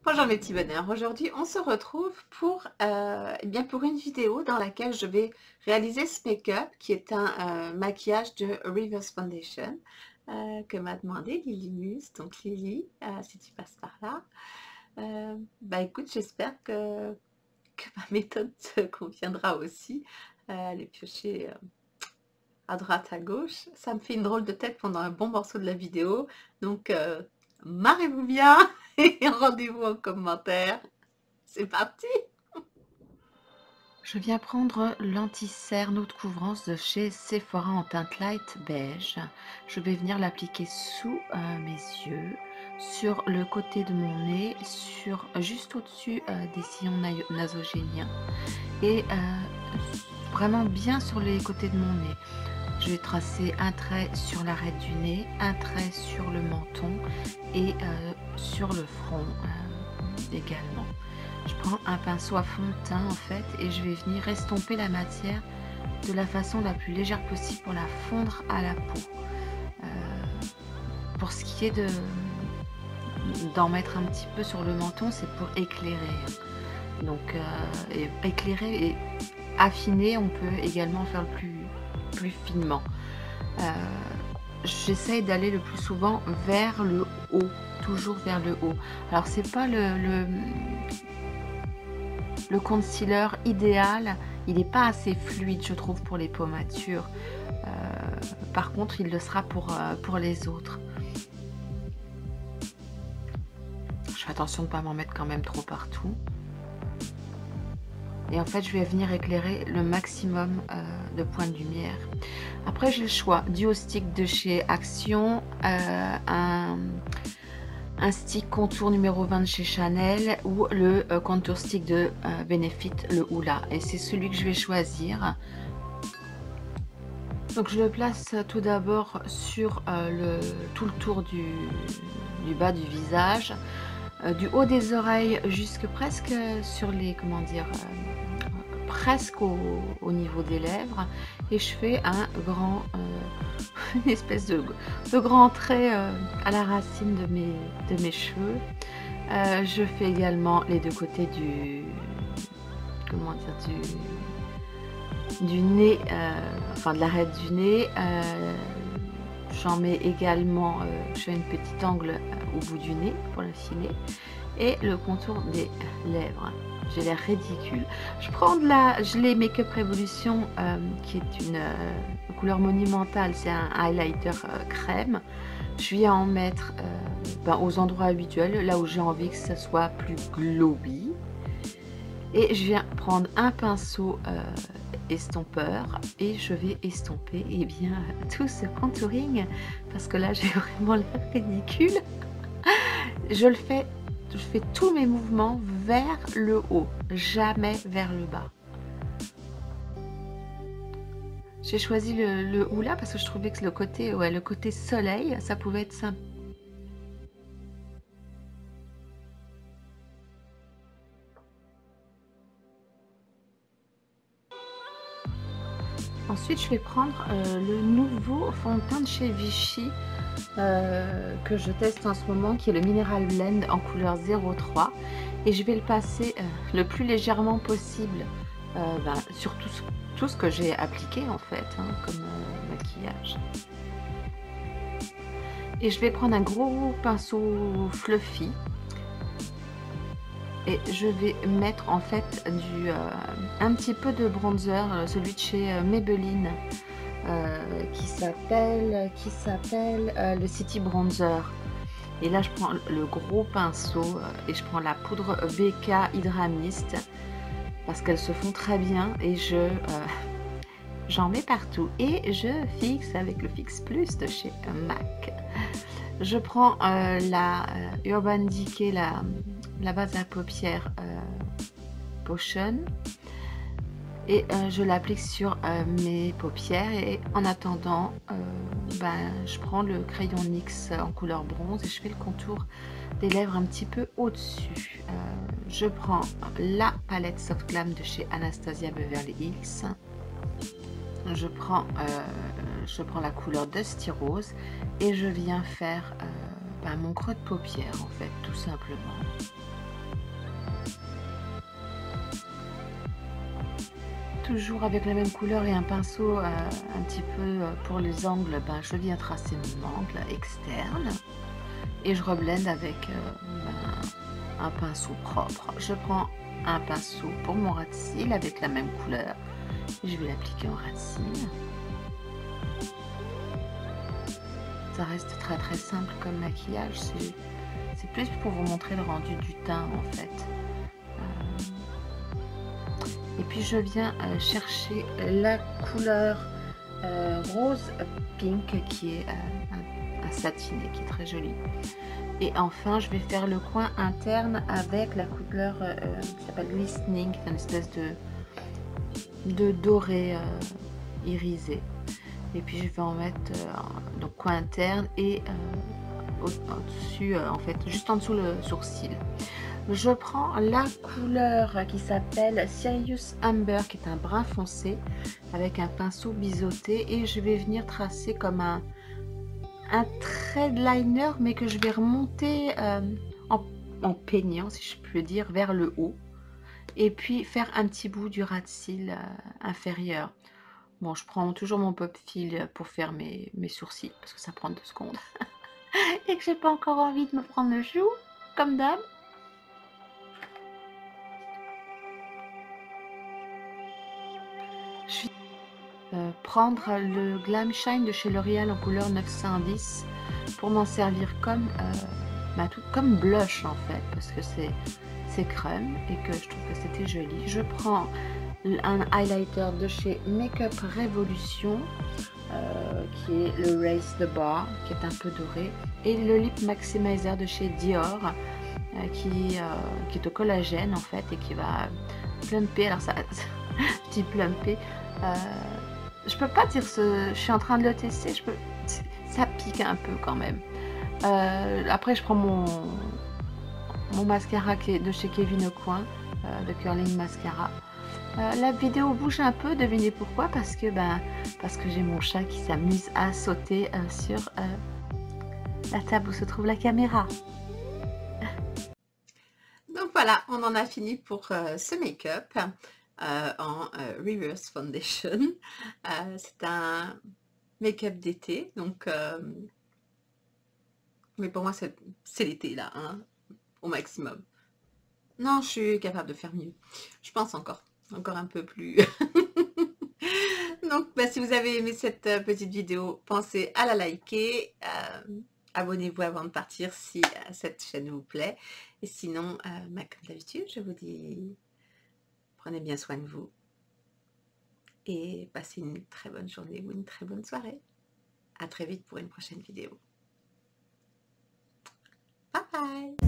Bonjour mes petits bonheurs, aujourd'hui on se retrouve pour, pour une vidéo dans laquelle je vais réaliser ce make-up qui est un maquillage de Reverse Foundation que m'a demandé Lily Muse. Donc Lily, si tu passes par là, écoute, j'espère que ma méthode te conviendra aussi. Les piocher à droite à gauche, ça me fait une drôle de tête pendant un bon morceau de la vidéo, donc marrez-vous bien et rendez-vous en commentaire. C'est parti! Je viens prendre l'anti-cerne haute couvrance de chez Sephora en teinte light beige. Je vais venir l'appliquer sous mes yeux, sur le côté de mon nez, juste au-dessus des sillons nasogéniens et vraiment bien sur les côtés de mon nez. Je vais tracer un trait sur l'arête du nez, un trait sur le menton et sur le front également. Je prends un pinceau à fond de teint en fait et je vais venir estomper la matière de la façon la plus légère possible pour la fondre à la peau. Pour ce qui est d'en mettre un petit peu sur le menton, c'est pour éclairer. Donc éclairer et affiner, on peut également faire plus finement. J'essaye d'aller le plus souvent vers le haut, toujours vers le haut. Alors c'est pas le concealer idéal, il n'est pas assez fluide je trouve pour les pommatures. Par contre il le sera pour les autres. Je fais attention de ne pas m'en mettre quand même trop partout. Et en fait je vais venir éclairer le maximum de points de lumière. Après j'ai le choix du haut stick de chez Action, un stick contour numéro 20 de chez Chanel ou le contour stick de Benefit, le Hoola, et c'est celui que je vais choisir. Donc je le place tout d'abord sur tout le tour du bas du visage, du haut des oreilles jusque presque sur les, comment dire, presque au niveau des lèvres, et je fais un grand une espèce de grand trait à la racine de mes cheveux. Je fais également les deux côtés du, comment dire, du nez, enfin de l'arête du nez. J'en mets également, je fais une petite angle au bout du nez pour la filer, et le contour des lèvres. J'ai l'air ridicule. Je l'ai Makeup Revolution, qui est une couleur monumentale, c'est un highlighter crème. Je viens en mettre aux endroits habituels, là où j'ai envie que ça soit plus glowy. Et je viens prendre un pinceau estompeur et je vais estomper tout ce contouring, parce que là j'ai vraiment l'air ridicule. Je fais tous mes mouvements vers le haut, jamais vers le bas. J'ai choisi le Hoola parce que je trouvais que le côté soleil, ça pouvait être sympa. Ensuite, je vais prendre le nouveau fond de teint de chez Vichy que je teste en ce moment, qui est le Mineral Blend en couleur 03, et je vais le passer le plus légèrement possible sur tout ce que j'ai appliqué en fait, comme maquillage. Et je vais prendre un gros pinceau fluffy et je vais mettre en fait un petit peu de bronzer, celui de chez Maybelline, qui s'appelle le City Bronzer. Et là je prends le gros pinceau et je prends la poudre BK Hydra Mist parce qu'elles se font très bien, et j'en mets partout et je fixe avec le Fix Plus de chez MAC. Je prends la Urban Decay, la base à paupières Potion, et je l'applique sur mes paupières, et en attendant je prends le crayon NYX en couleur bronze et je fais le contour des lèvres un petit peu au-dessus. Je prends la palette Soft Glam de chez Anastasia Beverly Hills. Je prends la couleur Dusty Rose et je viens faire mon creux de paupière en fait, tout simplement. toujours avec la même couleur et un pinceau un petit peu pour les angles, ben, je viens tracer mon angle externe et je reblende avec un pinceau propre. Je prends un pinceau pour mon ras de cils avec la même couleur et je vais l'appliquer en ras de cils. Ça reste très très simple comme maquillage, c'est plus pour vous montrer le rendu du teint en fait. Et puis je viens chercher la couleur rose pink qui est un satiné qui est très joli. Et enfin je vais faire le coin interne avec la couleur qui s'appelle Glistening, une espèce de doré irisé. Et puis je vais en mettre donc coin interne et au-dessus, en fait, juste en dessous le sourcil. Je prends la couleur qui s'appelle Sirius Amber, qui est un brun foncé, avec un pinceau biseauté, et je vais venir tracer comme un thread liner, mais que je vais remonter en peignant, si je peux dire, vers le haut, et puis faire un petit bout du ras de cils inférieur. Bon, je prends toujours mon pop fil pour faire mes sourcils, parce que ça prend 2 secondes. Et que j'ai pas encore envie de me prendre le joue, comme d'hab. Je vais prendre le Glam Shine de chez L'Oréal en couleur 910 pour m'en servir comme, comme blush en fait, parce que c'est crème et que je trouve que c'était joli. Je prends un highlighter de chez Makeup Revolution qui est le Raise the Bar, qui est un peu doré, et le Lip Maximizer de chez Dior qui est au collagène en fait et qui va plumper. Alors ça, je dis plumper, je peux pas dire je suis en train de le tester, ça pique un peu quand même. Après je prends mon mascara qui est de chez Kevyn Aucoin, de Curling Mascara. La vidéo bouge un peu, devinez pourquoi, parce que j'ai mon chat qui s'amuse à sauter sur la table où se trouve la caméra. Donc voilà, on en a fini pour ce make-up en Reverse Foundation. C'est un make-up d'été, donc mais pour moi c'est l'été là, hein, au maximum. Non, je suis capable de faire mieux. Je pense encore un peu plus. Donc, si vous avez aimé cette petite vidéo, pensez à la liker. Abonnez-vous avant de partir si cette chaîne vous plaît. Et sinon, comme d'habitude, je vous dis, prenez bien soin de vous. Et passez une très bonne journée ou une très bonne soirée. À très vite pour une prochaine vidéo. Bye bye!